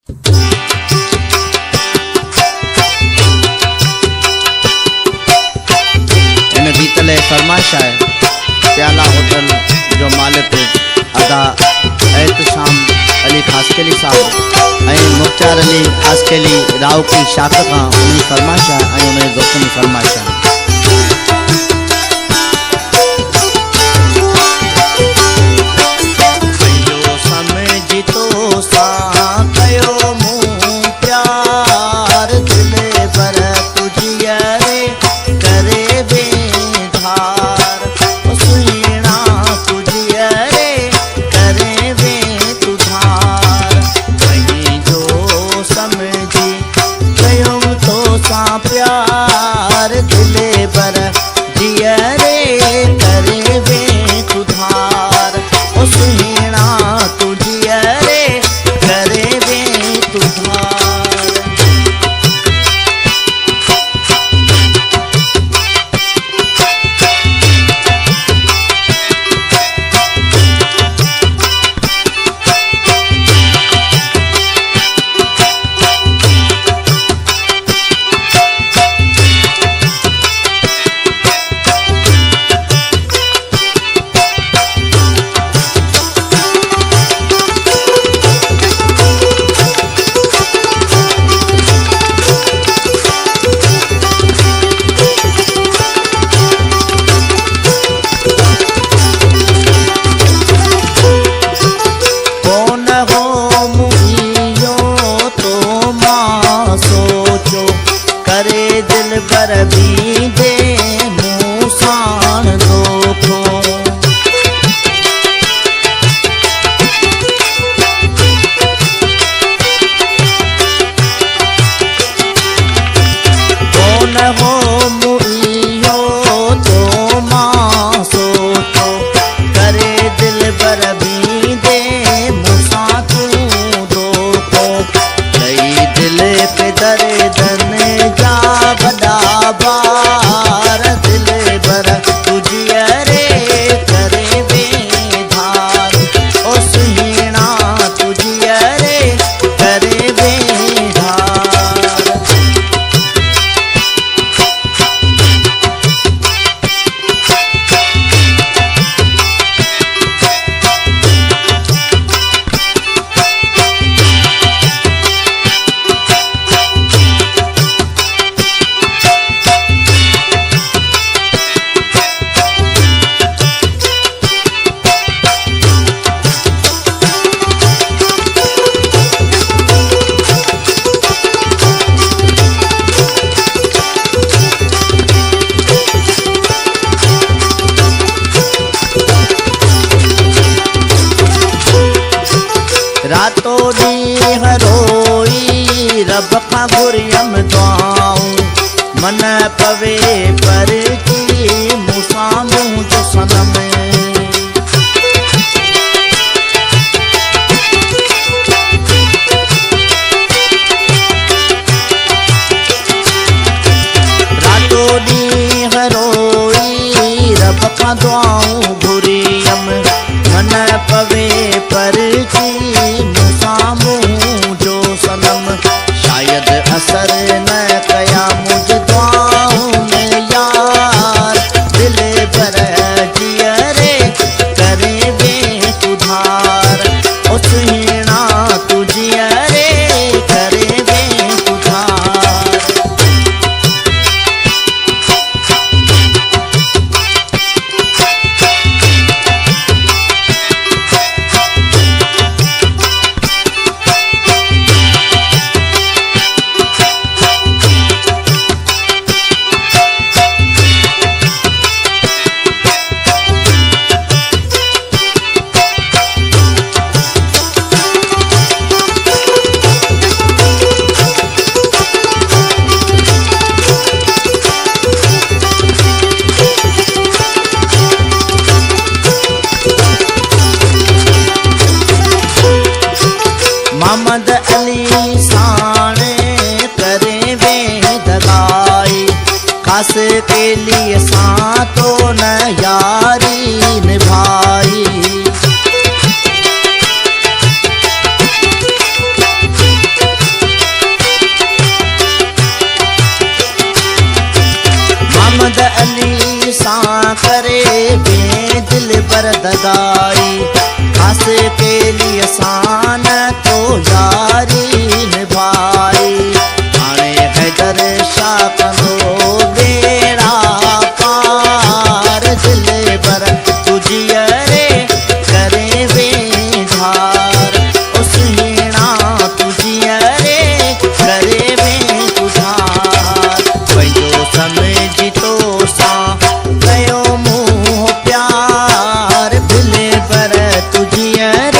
इन बीतले फरमाइश है प्याला होटल जो मालिक अदा एहतशाम अली खासकेली साहब ऐं मुख्तार अली खासकेली राव की शाख का उन्हीं फरमाइश है ऐं उन्हीं दोस्तों की फरमाइश है। रातों ॾींहं रोई रब खां घुरियम दुआऊं मन पवे पर की मूंसां मुंहुं जो सनम रातों ॾींहं रोई रब खां दुआऊं घुरियम मन पवे पर की शायद असर न कया मुझ दुआऊं में यार दिल भर जियरे करे वे तुधार ओ सुहिणा तू जियरे करे वे तुधार मोहम्मद अली साने करे वे दगाई खास के लिए सा तो न यारी निभाई हींअर